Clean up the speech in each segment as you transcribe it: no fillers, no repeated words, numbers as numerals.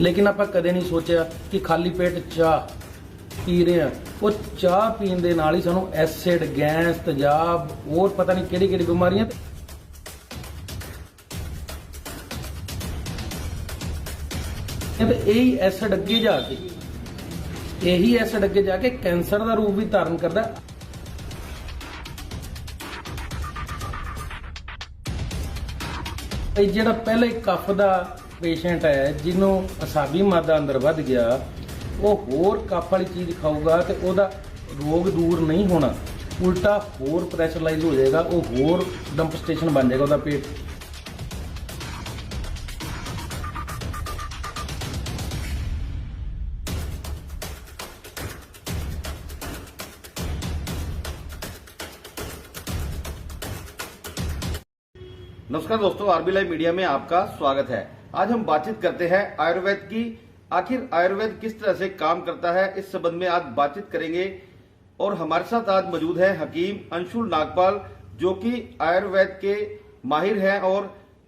लेकिन आप कदे नहीं सोचा कि खाली पेट चाह पी रहे हैं, वो चाह पीण दे नाल ही सानू एसिड गैस तेजाब और पता नहीं किहड़ी किहड़ी बीमारियां यही एसिड अगे जाके कैंसर का रूप भी धारण करता है। ਜਿਹੜਾ पहले कफ का पेशेंट है जिन्हों असाबी मादा अंदर वध गया, वो होर कफ वाली चीज़ खाऊगा तो वह रोग दूर नहीं होना, उल्टा होर प्रैशरलाइज हो जाएगा, वो होर डंप स्टेशन बन जाएगा वह पेट। नमस्कार दोस्तों, आरबी लाइव मीडिया में आपका स्वागत है। आज हम बातचीत करते हैं आयुर्वेद की। आखिर आयुर्वेद किस तरह से काम करता है, इस संबंध में आज बातचीत करेंगे। और हमारे साथ आज मौजूद है हकीम अंशुल नागपाल, जो कि आयुर्वेद के माहिर हैं और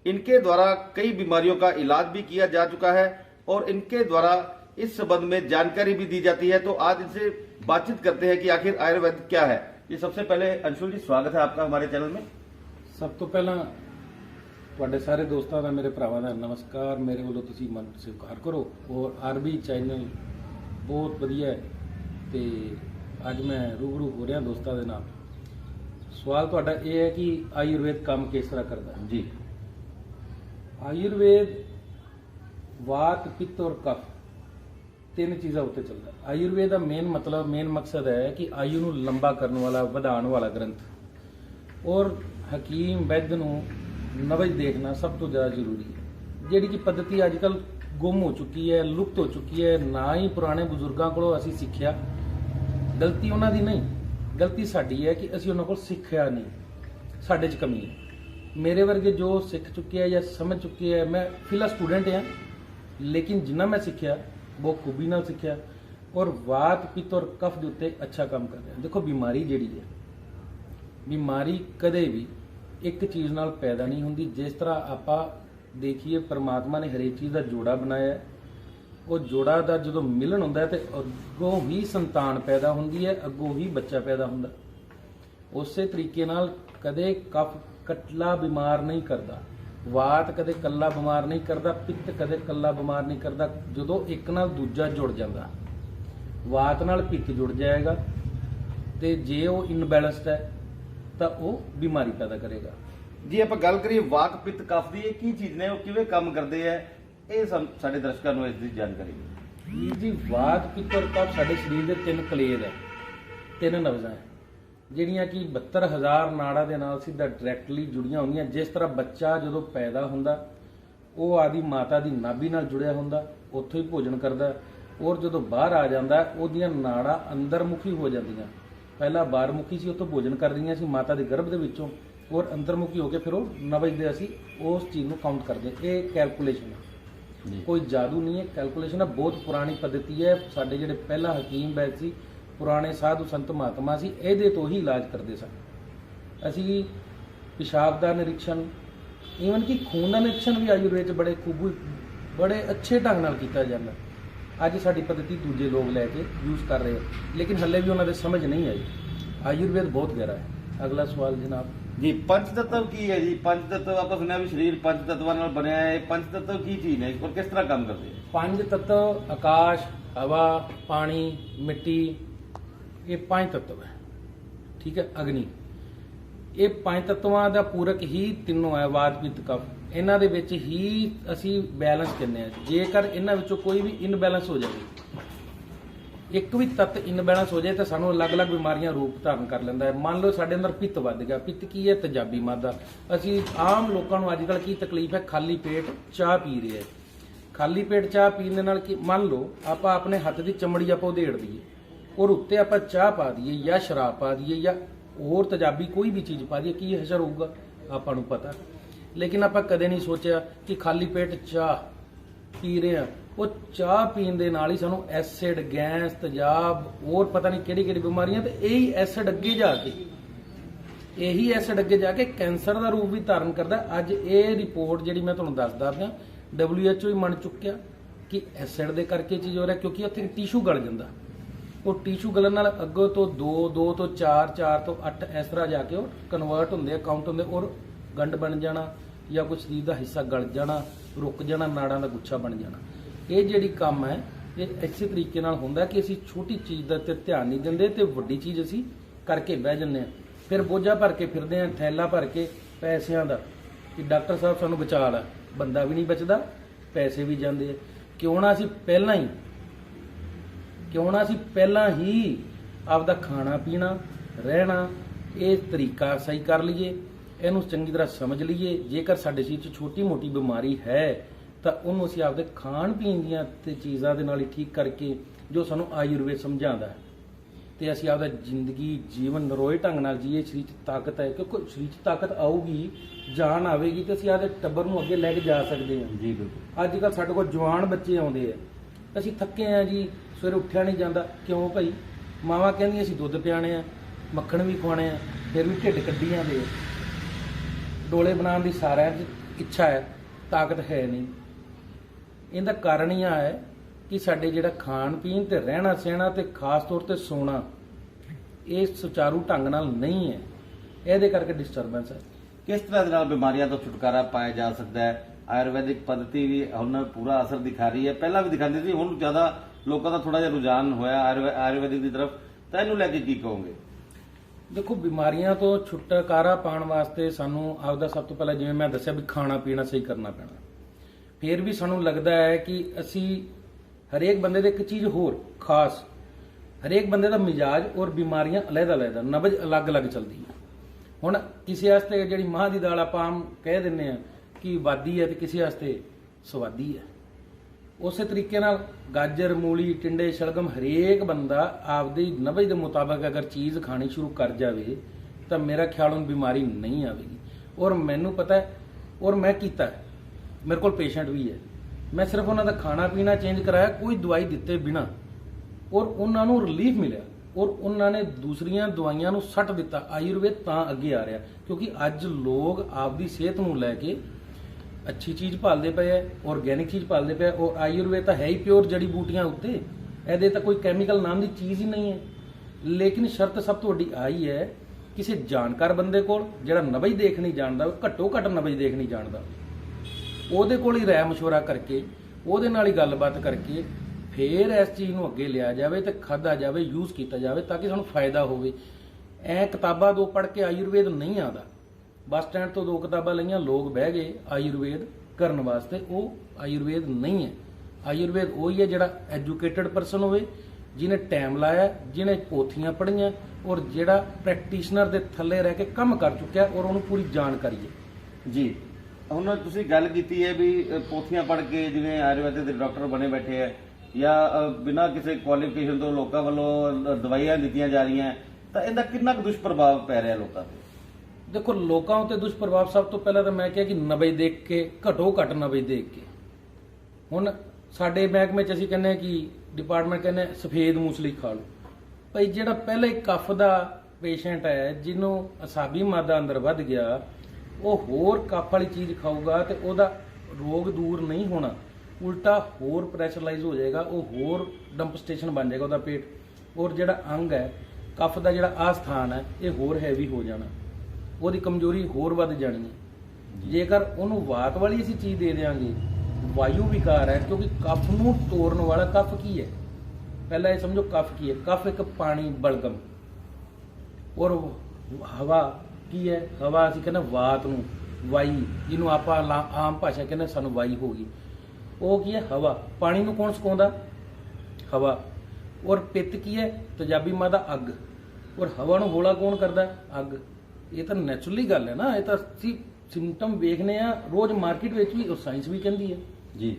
इनके द्वारा कई बीमारियों का इलाज भी किया जा चुका है और इनके द्वारा इस संबंध में जानकारी भी दी जाती है। तो आज इनसे बातचीत करते हैं कि आखिर आयुर्वेद क्या है। ये सबसे पहले अंशुल जी, स्वागत है आपका हमारे चैनल में। सब तो पहला ਤੁਹਾਡੇ ਸਾਰੇ ਦੋਸਤਾਂ ਦਾ, ਮੇਰੇ ਭਰਾਵਾਂ ਦਾ ਨਮਸਕਾਰ। ਮੇਰੇ ਵੱਲੋਂ ਤੁਸੀਂ ਮਨ ਸਵੀਕਾਰ ਕਰੋ। ਔਰ ਆਰਬੀ ਚੈਨਲ ਬਹੁਤ ਵਧੀਆ ਹੈ ਤੇ ਅੱਜ ਮੈਂ ਰੂਬਰੂ ਹੋ ਰਿਹਾ ਦੋਸਤਾਂ ਦੇ ਨਾਲ। ਸਵਾਲ ਤੁਹਾਡਾ ਇਹ ਹੈ ਕਿ ਆਯੁਰਵੇਦ ਕੰਮ ਕਿਸ ਤਰ੍ਹਾਂ ਕਰਦਾ ਹੈ। जी, ਆਯੁਰਵੇਦ ਵਾਤ ਪਿੱਤ ਔਰ ਕਫ ਤਿੰਨ ਚੀਜ਼ਾਂ ਉੱਤੇ ਚੱਲਦਾ। ਆਯੁਰਵੇਦ ਦਾ ਮੇਨ ਮਕਸਦ ਹੈ ਕਿ ਆਯੂ ਨੂੰ ਲੰਬਾ ਕਰਨ ਵਾਲਾ, ਵਧਾਉਣ ਵਾਲਾ ਗ੍ਰੰਥ। ਔਰ ਹਕੀਮ ਵੈਦ ਨੂੰ नवज देखना सब तो ज़्यादा जरूरी है। जिहड़ी कि पद्धति अजकल गुम हो चुकी है, लुप्त हो चुकी है, ना ही पुराने बुजुर्गों को असी सीखिया। गलती उन्हों की नहीं, गलती साडी है कि असी उन्होंने को सीखिया नहीं, साडे च कमी है। मेरे वर्गे जो सीख चुके हैं या समझ चुके हैं, मैं फिलहाल स्टूडेंट हाँ, लेकिन जिन्ना मैं सीखिया वो खूबी नाल सीखिया और वात पित्त और कफ के उत्ते अच्छा काम कर रहा है। देखो, बीमारी जिहड़ी है, बीमारी कदे भी एक चीज़ नाल पैदा नहीं होंदी। जिस तरह आपां देखिए, परमात्मा ने हरेक चीज़ का जोड़ा बनाया है, वो जोड़ा का जो मिलन होंदा है तो अगों ही संतान पैदा होंदी है, अगों ही बच्चा पैदा होंदा। उस तरीके नाल कदे कफ कटला बीमार नहीं करता, वात कदे कल्ला बीमार नहीं करता, पित्त कदे कल्ला बीमार नहीं करता। जो एक नाल दूजा जुड़ जाता, वात नाल पित्त जुड़ जाएगा तो जे वो इनबैलेंस्ड है तो वो बीमारी पैदा करेगा। जी आप गल करिए वाक पित्त कफ की, ये की चीज ने, वो किवें काम करते हैं, ये साडे दर्शकों को इसकी जानकारी वीर जी। वात पित्त और कफ साडे शरीर के तीन कलेद है, तीन नब्ज़ां है जिहड़ियां कि 72,000 नाड़ा दे नाल सीधा डायरैक्टली जुड़ियां होंदियां। जिस तरह बच्चा जो पैदा हुंदा वो आदि माता की नाभि नाल जुड़िया हुंदा, उत्थों ही भोजन करदा, और जो बाहर आ जांदा ओहदियां नाड़ा अंदरमुखी हो जांदियां। पहला बाहरमुखी सी, उत्थों भोजन कर रही सी माता के गर्भ के विचों, और अंदरमुखी होकर फिर वो नवजदे असी उस चीज़ को काउंट करते। ये कैलकुलेशन है, कोई जादू नहीं है, कैलकुलेशन है। बहुत पुरानी पद्धति है। साडे जिहड़े पहला हकीम वैद सी, पुराने साधु संत महात्मा सी, इहदे तो ही इलाज करते सन। असी पेशाब का निरीक्षण, ईवन कि खून का निरीक्षण भी आयुर्वेद बड़े अच्छे ढंग नाल कीता जांदा। अज साडी पद्धति दूजे लोग लैके यूज़ कर रहे हैं, लेकिन हले भी उन्होंने समझ नहीं आई। आयुर्वेद बहुत गहरा है। अगला सवाल जनाब जी, पंचतत्व की है जी। पंचतत्व आप सुनिया भी शरीर पंचतत्वां नाल बनया है। पंचतत्व की चीज है और किस तरह काम करते हैं? पंज तत्व आकाश, हवा, पानी, मिट्टी, ये पांच तत्व है। ठीक है, अग्नि, ये पांच तत्वों का पूरक ही तीनों है। वात पित्त कफ, इन्हां दे विच ही असी बैलेंस करने हैं। जेकर इन्हां विचों कोई भी इनबैलेंस हो जाए, एक भी तत्त इनबैलेंस हो जाए तो सानू अलग अलग बीमारियां रूप धारण कर लेंदा है। मान लो साडे अंदर पित्त वध गया। पित्त की है? तेजाबी मादा। असी आम लोगों को अजकल की तकलीफ है, खाली पेट चाह पी रहे हैं। खाली पेट चाह पीने के नाल की, मान लो आप अपने हथ की चमड़ी आप उधेड़ दीए और उत्ते आप चाह पा दिए या शराब पा दिए या होर तेजाबी कोई भी चीज़ पा दिए, की असर होगा आपां नूं पता। लेकिन आप कदे नहीं सोचा कि खाली पेट चाह पी रहे हैं, वो चाह पीण दे नाल ही सानू एसिड गैस तेजाब और पता नहीं किहड़ी किहड़ी बीमारियां, ते यही एसिड अगे जाके यही एसिड अगे जाके कैंसर का रूप भी धारण करता। अज ये रिपोर्ट जी मैं तुहानूं दसदा पिया, WHO ही मन चुक्या ਕਿ ਐਸਿਡ ਦੇ ਕਰਕੇ ਚੀਜ਼ ਹੋ ਰਿਹਾ, ਕਿਉਂਕਿ ਉੱਥੇ ਟਿਸ਼ੂ ਗਲ ਜਾਂਦਾ। ਉਹ ਟਿਸ਼ੂ ਗਲਣ ਨਾਲ ਅੱਗੋਂ ਤੋਂ 2 ਤੋਂ 4 ਤੋਂ 8 ਇਸ ਤਰ੍ਹਾਂ ਜਾ ਕੇ ਉਹ ਕਨਵਰਟ ਹੁੰਦੇ ਆ, ਕਾਊਂਟ ਹੁੰਦੇ, ਔਰ ਗੰਢ ਬਣ ਜਾਣਾ ਜਾਂ ਕੋਈ ਸਰੀਰ ਦਾ ਹਿੱਸਾ ਗਲ ਜਾਣਾ, ਰੁਕ ਜਾਣਾ, ਨਾੜਾਂ ਦਾ ਗੁੱਛਾ ਬਣ ਜਾਣਾ। ਇਹ ਜਿਹੜੀ ਕੰਮ ਹੈ ਇਹ ਇਸੇ ਤਰੀਕੇ ਨਾਲ ਹੁੰਦਾ ਕਿ ਅਸੀਂ ਛੋਟੀ ਚੀਜ਼ ਦਾ ਤੇ ਧਿਆਨ ਨਹੀਂ ਦਿੰਦੇ ਤੇ ਵੱਡੀ ਚੀਜ਼ ਅਸੀਂ ਕਰਕੇ ਬਹਿ ਜੰਨੇ ਆ। ਫਿਰ ਬੋਝਾ ਭਰ ਕੇ ਫਿਰਦੇ ਆ, ਥੈਲਾ ਭਰ ਕੇ ਪੈਸਿਆਂ ਦਾ ਕਿ ਡਾਕਟਰ ਸਾਹਿਬ ਸਾਨੂੰ ਬਚਾ ਲਾ, ਬੰਦਾ ਵੀ ਨਹੀਂ ਬਚਦਾ, ਪੈਸੇ ਵੀ ਜਾਂਦੇ ਆ। ਕਿਉਂ ਨਾ ਅਸੀਂ ਪਹਿਲਾਂ ਹੀ ਆਪਦਾ ਖਾਣਾ ਪੀਣਾ ਰਹਿਣਾ ਇਹ ਤਰੀਕਾ ਸਹੀ ਕਰ ਲਈਏ, ਇਹਨੂੰ ਚੰਗੀ ਤਰ੍ਹਾਂ ਸਮਝ ਲਈਏ। ਜੇਕਰ ਸਾਡੇ ਸਰੀਰ 'ਚ ਛੋਟੀ ਮੋਟੀ ਬਿਮਾਰੀ ਹੈ ਤਾਂ ਉਹਨੂੰ ਅਸੀਂ ਆਪਦੇ ਖਾਣ ਪੀਣ ਦੀਆਂ ਤੇ ਚੀਜ਼ਾਂ ਦੇ ਨਾਲ ਹੀ ਠੀਕ ਕਰਕੇ, ਜੋ ਸਾਨੂੰ ਆਯੁਰਵੇਦ ਸਮਝਾਉਂਦਾ ਹੈ, ਤੇ ਅਸੀਂ ਆਪਦਾ ਜ਼ਿੰਦਗੀ ਜੀਵਨ ਨਰੋਏ ਢੰਗ ਨਾਲ ਜੀਏ। ਸਰੀਰ 'ਚ ਤਾਕਤ ਹੈ, ਕਿਉਂਕਿ ਸਰੀਰ 'ਚ ਤਾਕਤ ਆਊਗੀ, ਜਾਨ ਆਵੇਗੀ ਤੇ ਅਸੀਂ ਆਪਦੇ ਟੱਬਰ ਨੂੰ ਅੱਗੇ ਲੈ ਕੇ ਜਾ ਸਕਦੇ ਹਾਂ। ਜੀ ਬਿਲਕੁਲ। ਅੱਜ ਕੱਲ੍ਹ ਸਾਡੇ ਕੋਲ ਜਵਾਨ ਬੱਚੇ ਆਉਂਦੇ ਆ, ਅਸੀਂ ਥੱਕੇ ਆ ਜੀ, ਸਵੇਰੇ ਉੱਠਿਆ ਨਹੀਂ ਜਾਂਦਾ। ਕਿਉਂ ਭਾਈ? ਮਾਵਾਂ ਕਹਿੰਦੀਆਂ ਅਸੀਂ ਦੁੱਧ ਪਿਆਣੇ ਆ, ਮੱਖਣ ਵੀ ਖਵਾਉਣੇ ਆ, ਫਿਰ ਵੀ ਢਿੱਡ ਕੱਢੀ ਜਾਂਦੇ ਆ। ਡੋਲੇ ਬਣਾਉਣ ਦੀ ਸਾਰਿਆਂ 'ਚ ਇੱਛਾ ਹੈ, ਤਾਕਤ ਹੈ ਨਹੀਂ। ਇਹਦਾ ਕਾਰਨ ਇਹ ਹੈ ਕਿ ਸਾਡੇ ਜਿਹੜਾ ਖਾਣ ਪੀਣ ਤੇ ਰਹਿਣਾ ਸਹਿਣਾ ਤੇ ਖਾਸ ਤੌਰ ਤੇ ਸੋਣਾ ਇਹ ਸੁਚਾਰੂ ਢੰਗ ਨਾਲ ਨਹੀਂ ਹੈ। ਇਹਦੇ ਕਰਕੇ ਡਿਸਟਰਬੈਂਸ ਹੈ। ਕਿਸ ਤਰ੍ਹਾਂ ਦੇ ਨਾਲ ਬਿਮਾਰੀਆਂ ਤੋਂ ਛੁਟਕਾਰਾ ਪਾਇਆ ਜਾ ਸਕਦਾ ਹੈ? ਆਯੁਰਵੈਦਿਕ ਪੱਧਤੀ ਵੀ ਹੁਣ ਪੂਰਾ ਅਸਰ ਦਿਖਾ ਰਹੀ ਹੈ, ਪਹਿਲਾਂ ਵੀ ਦਿਖਾਉਂਦੀ ਸੀ, ਹੁਣ ਜ਼ਿਆਦਾ ਲੋਕਾਂ ਦਾ ਥੋੜਾ ਜਿਹਾ ਰੁਝਾਨ ਹੋਇਆ ਆਯੁਰਵੈਦਿਕ ਦੀ ਤਰਫ, ਤਾਂ ਇਹਨੂੰ ਲੈ ਕੇ ਕੀ ਕਹੋਗੇ? ਦੇਖੋ, ਬਿਮਾਰੀਆਂ ਤੋਂ ਛੁਟਕਾਰਾ ਪਾਉਣ ਵਾਸਤੇ ਸਾਨੂੰ ਆਪਦਾ ਸਭ ਤੋਂ ਪਹਿਲਾਂ, ਜਿਵੇਂ ਮੈਂ ਦੱਸਿਆ, ਵੀ ਖਾਣਾ ਪੀਣਾ ਸਹੀ ਕਰਨਾ ਪੈਣਾ। ਫਿਰ ਵੀ ਸਾਨੂੰ ਲੱਗਦਾ ਹੈ ਕਿ ਅਸੀਂ ਹਰੇਕ ਬੰਦੇ ਦੇ ਇੱਕ ਚੀਜ਼ ਹੋਰ ਖਾਸ, ਹਰੇਕ ਬੰਦੇ ਦਾ ਮਿਜਾਜ ਔਰ ਬਿਮਾਰੀਆਂ ਅਲੱਗ-ਅਲੱਗ, ਨਬਜ਼ ਅਲੱਗ-ਅਲੱਗ ਚੱਲਦੀ ਹੈ। ਹੁਣ ਕਿਸੇ ਵਾਸਤੇ ਜਿਹੜੀ ਮਾਂ ਦੀ ਦਾਲ ਆਪਾਂ ਆਮ ਕਹਿ ਦਿੰਦੇ ਆ ਕਿ ਵਾਦੀ ਹੈ ਤੇ ਕਿਸੇ ਵਾਸਤੇ ਸਵਾਦੀ ਹੈ। ਉਸੇ ਤਰੀਕੇ ਨਾਲ ਗਾਜਰ, ਮੂਲੀ, ਟਿੰਡੇ, ਸ਼ਲਗਮ, ਹਰੇਕ ਬੰਦਾ ਆਪਦੀ ਨਬਜ਼ ਦੇ ਮੁਤਾਬਕ ਅਗਰ ਚੀਜ਼ ਖਾਣੀ ਸ਼ੁਰੂ ਕਰ ਜਾਵੇ ਤਾਂ ਮੇਰਾ ਖਿਆਲ ਉਹਨੂੰ ਬਿਮਾਰੀ ਨਹੀਂ ਆਵੇਗੀ। ਔਰ ਮੈਨੂੰ ਪਤਾ ਹੈ, ਔਰ ਮੈਂ ਕੀਤਾ ਹੈ, ਮੇਰੇ ਕੋਲ ਪੇਸ਼ੈਂਟ ਵੀ ਹੈ, ਮੈਂ ਸਿਰਫ ਉਹਨਾਂ ਦਾ ਖਾਣਾ ਪੀਣਾ ਚੇਂਜ ਕਰਾਇਆ, ਕੋਈ ਦਵਾਈ ਦਿੱਤੇ ਬਿਨਾ, ਔਰ ਉਹਨਾਂ ਨੂੰ ਰਿਲੀਫ ਮਿਲਿਆ, ਔਰ ਉਹਨਾਂ ਨੇ ਦੂਸਰੀਆਂ ਦਵਾਈਆਂ ਨੂੰ ਸੱਟ ਦਿੱਤਾ। ਆਯੁਰਵੇਦ ਤਾਂ ਅੱਗੇ ਆ ਰਿਹਾ ਕਿਉਂਕਿ ਅੱਜ ਲੋਕ ਆਪਦੀ ਸਿਹਤ ਨੂੰ ਲੈ ਕੇ ਅੱਛੀ ਚੀਜ਼ ਭਾਲਦੇ ਪਏ ਐ, ਆਰਗੈਨਿਕ ਚੀਜ਼ ਭਾਲਦੇ ਪਏ। ਔਰ ਆਯੁਰਵੇਦ ਤਾਂ ਹੈ ਹੀ ਪਿਓਰ ਜੜੀ ਬੂਟੀਆਂ ਉੱਤੇ, ਇਹਦੇ ਤਾਂ ਕੋਈ ਕੈਮੀਕਲ ਨਾਮ ਦੀ ਚੀਜ਼ ਹੀ ਨਹੀਂ ਹੈ। ਲੇਕਿਨ ਸ਼ਰਤ ਸਭ ਤੋਂ ਵੱਡੀ ਆਈ ਹੈ, ਕਿਸੇ ਜਾਣਕਾਰ ਬੰਦੇ ਕੋਲ, ਜਿਹੜਾ ਨਬਜ਼ ਦੇਖ ਨਹੀਂ ਜਾਣਦਾ, ਘੱਟੋ ਘੱਟ ਨਬਜ਼ ਦੇਖ ਨਹੀਂ ਜਾਣਦਾ, ਉਹਦੇ ਕੋਲ ਹੀ ਰਾਇ ਮਸ਼ਵਰਾ ਕਰਕੇ, ਉਹਦੇ ਨਾਲ ਹੀ ਗੱਲਬਾਤ ਕਰਕੇ ਫੇਰ ਇਸ ਚੀਜ਼ ਨੂੰ ਅੱਗੇ ਲਿਆ ਜਾਵੇ ਤੇ ਖਾਧਾ ਜਾਵੇ, ਯੂਜ਼ ਕੀਤਾ ਜਾਵੇ, ਤਾਂ ਕਿ ਸਾਨੂੰ ਫਾਇਦਾ ਹੋਵੇ। ਐ ਕਿਤਾਬਾਂ 2 ਪੜ੍ਹ ਕੇ ਆਯੁਰਵੇਦ ਨਹੀਂ ਆਉਂਦਾ। ਬੱਸ ਸਟੈਂਡ ਤੋਂ 2 ਕਿਤਾਬਾਂ ਲਈਆਂ, ਲੋਕ ਬਹਿ ਗਏ ਆਯੁਰਵੇਦ ਕਰਨ ਵਾਸਤੇ, ਉਹ ਆਯੁਰਵੇਦ ਨਹੀਂ ਹੈ। ਆਯੁਰਵੇਦ ਉਹੀ ਹੈ ਜਿਹੜਾ ਐਜੂਕੇਟਡ ਪਰਸਨ ਹੋਵੇ, ਜਿਹਨੇ ਟਾਈਮ ਲਾਇਆ, ਜਿਹਨੇ ਪੋਥੀਆਂ ਪੜ੍ਹੀਆਂ, ਔਰ ਜਿਹੜਾ ਪ੍ਰੈਕਟੀਸ਼ਨਰ ਦੇ ਥੱਲੇ ਰਹਿ ਕੇ ਕੰਮ ਕਰ ਚੁੱਕਿਆ ਔਰ ਉਹਨੂੰ ਪੂਰੀ ਜਾਣਕਾਰੀ ਹੈ। ਜੀ, ਹੁਣ ਤੁਸੀਂ ਗੱਲ ਕੀਤੀ ਹੈ ਵੀ ਪੋਥੀਆਂ ਪੜ੍ਹ ਕੇ ਜਿਵੇਂ ਆਯੁਰਵੈਦਿਕ ਦੇ ਡਾਕਟਰ ਬਣੇ ਬੈਠੇ ਹੈ, ਜਾਂ ਬਿਨਾਂ ਕਿਸੇ ਕੁਆਲੀਫਿਕੇਸ਼ਨ ਤੋਂ ਲੋਕਾਂ ਵੱਲੋਂ ਦਵਾਈਆਂ ਦਿੱਤੀਆਂ ਜਾ ਰਹੀਆਂ, ਤਾਂ ਇਹਦਾ ਕਿੰਨਾ ਕੁ ਦੁਸ਼ਪ੍ਰਭਾਵ ਪੈ ਰਿਹਾ ਲੋਕਾਂ ਤੇ? ਦੇਖੋ, ਲੋਕਾਂ ਉੱਤੇ ਦੁਸ਼ਪ੍ਰਭਾਵ ਸਭ ਤੋਂ ਪਹਿਲਾਂ ਤਾਂ ਮੈਂ ਕਿਹਾ ਕਿ ਨਬਜ਼ ਦੇਖ ਕੇ, ਘੱਟੋ ਘੱਟ ਨਬਜ਼ ਦੇਖ ਕੇ। ਹੁਣ ਸਾਡੇ ਮਹਿਕਮੇ 'ਚ ਅਸੀਂ ਕਹਿੰਦੇ ਕਿ ਡਿਪਾਰਟਮੈਂਟ ਕਹਿੰਦੇ ਸਫੇਦ ਮੂਸਲੀ ਖਾ ਲਓ। ਭਾਈ ਜਿਹੜਾ ਪਹਿਲਾਂ ਹੀ ਕਫ ਦਾ ਪੇਸ਼ੈਂਟ ਹੈ, ਜਿਹਨੂੰ ਅਸਾਬੀ ਮਾਦਾ ਅੰਦਰ ਵੱਧ ਗਿਆ, ਉਹ ਹੋਰ ਕਫ ਵਾਲੀ ਚੀਜ਼ ਖਾਊਗਾ ਤੇ ਉਹਦਾ ਰੋਗ ਦੂਰ ਨਹੀਂ ਹੋਣਾ, ਉਲਟਾ ਹੋਰ ਪ੍ਰੈਸ਼ਰਲਾਈਜ਼ ਹੋ ਜਾਏਗਾ, ਉਹ ਹੋਰ ਡੰਪ ਸਟੇਸ਼ਨ ਬਣ ਜਾਏਗਾ ਉਹਦਾ ਪੇਟ। ਔਰ ਜਿਹੜਾ ਅੰਗ ਹੈ, ਕਫ ਦਾ ਜਿਹੜਾ ਆ ਸਥਾਨ ਹੈ, ਇਹ ਹੋਰ ਹੈਵੀ ਹੋ ਜਾਣਾ, ਉਹਦੀ ਕਮਜ਼ੋਰੀ ਹੋਰ ਵੱਧ ਜਾਣੀ ਹੈ। ਜੇਕਰ ਉਹਨੂੰ ਵਾਤ ਵਾਲੀ ਅਸੀਂ ਚੀਜ਼ ਦੇ ਦੇਵਾਂਗੇ, ਵਾਯੂ ਵਿਕਾਰ ਹੈ, ਕਿਉਂਕਿ ਕਫ ਨੂੰ ਤੋੜਨ ਵਾਲਾ ਕਫ ਕੀ ਹੈ? ਪਹਿਲਾਂ ਇਹ ਸਮਝੋ ਕਫ ਕੀ ਹੈ। ਕਫ ਇੱਕ ਪਾਣੀ ਬਲਗਮ, ਔਰ ਹਵਾ ਕੀ ਹੈ? ਹਵਾ ਅਸੀਂ ਕਹਿੰਦੇ ਵਾਤ ਨੂੰ, ਵਾਈ, ਜਿਹਨੂੰ ਆਪਾਂ ਆਮ ਭਾਸ਼ਾ ਕਹਿੰਦੇ ਸਾਨੂੰ ਵਾਈ ਹੋ ਗਈ, ਉਹ ਕੀ ਹੈ? ਹਵਾ। ਪਾਣੀ ਨੂੰ ਕੌਣ ਸੁਕਾਉਂਦਾ? ਹਵਾ। ਔਰ ਪਿੱਤ ਕੀ ਹੈ? ਤੇਜ਼ਾਬੀ ਮਾਦਾ ਅੱਗ। ਔਰ ਹਵਾ ਨੂੰ ਹੌਲਾ ਕੌਣ ਕਰਦਾ? ਅੱਗ। ਇਹ ਤਾਂ ਨੈਚੁਰਲੀ ਗੱਲ ਹੈ ਨਾ, ਇਹ ਤਾਂ ਅਸੀਂ ਸਿੰਪਟਮ ਵੇਖਨੇ ਆ ਰੋਜ਼ ਮਾਰਕੀਟ ਵਿੱਚ ਵੀ, ਉਹ ਸਾਇੰਸ ਵੀ ਕਹਿੰਦੀ ਹੈ ਜੀ।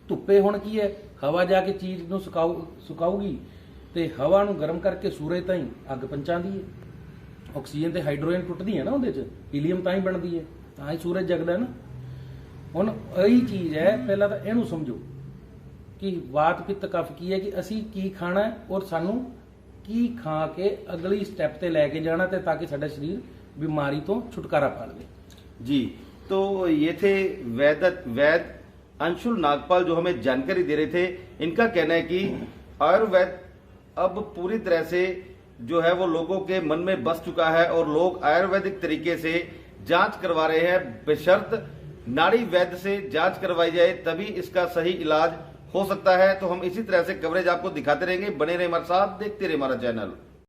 ਧੁੱਪੇ ਹੁਣ ਕੀ ਹੈ? ਹਵਾ ਜਾ ਕੇ ਚੀਜ਼ ਨੂੰ ਸੁਕਾਊਗੀ ਤੇ ਹਵਾ ਨੂੰ ਗਰਮ ਕਰਕੇ ਸੂਰਜ ਤਾਈਂ ਅੱਗ ਪਹੁੰਚਾਉਂਦੀ ਹੈ। ਆਕਸੀਜਨ ਤੇ ਹਾਈਡਰੋਜਨ ਟੁੱਟਦੀ ਹੈ ਨਾ ਉਹਦੇ 'ਚ, ਹੀਲੀਅਮ ਤਾਂ ਹੀ ਬਣਦੀ ਹੈ, ਤਾਂ ਹੀ ਸੂਰਜ ਜਗਦਾ ਨਾ। ਹੁਣ ਇਹੀ ਚੀਜ਼ ਹੈ, ਪਹਿਲਾਂ ਤਾਂ ਇਹਨੂੰ ਸਮਝੋ ਕਿ ਵਾਤ ਪਿੱਤ ਕਫ ਕੀ ਹੈ, ਕਿ ਅਸੀਂ ਕੀ ਖਾਣਾ ਹੈ ਔਰ ਸਾਨੂੰ ਕੀ ਖਾ ਕੇ ਅਗਲੀ ਸਟੈਪ ਤੇ ਲੈ ਕੇ ਜਾਣਾ, ਤੇ ਤਾਂ ਕਿ ਸਾਡਾ ਸਰੀਰ बीमारी तो छुटकारा पा लगे। जी, तो ये थे वैद अंशुल नागपाल जो हमें जानकारी दे रहे थे। इनका कहना है कि आयुर्वेद अब पूरी तरह से जो है वो लोगों के मन में बस चुका है और लोग आयुर्वेदिक तरीके से जांच करवा रहे हैं। बेशर्त नाड़ी वैद्य से जांच करवाई जाए तभी इसका सही इलाज हो सकता है। तो हम इसी तरह से कवरेज आपको दिखाते रहेंगे। बने रहे हमारे साथ, देखते रहे हमारा चैनल।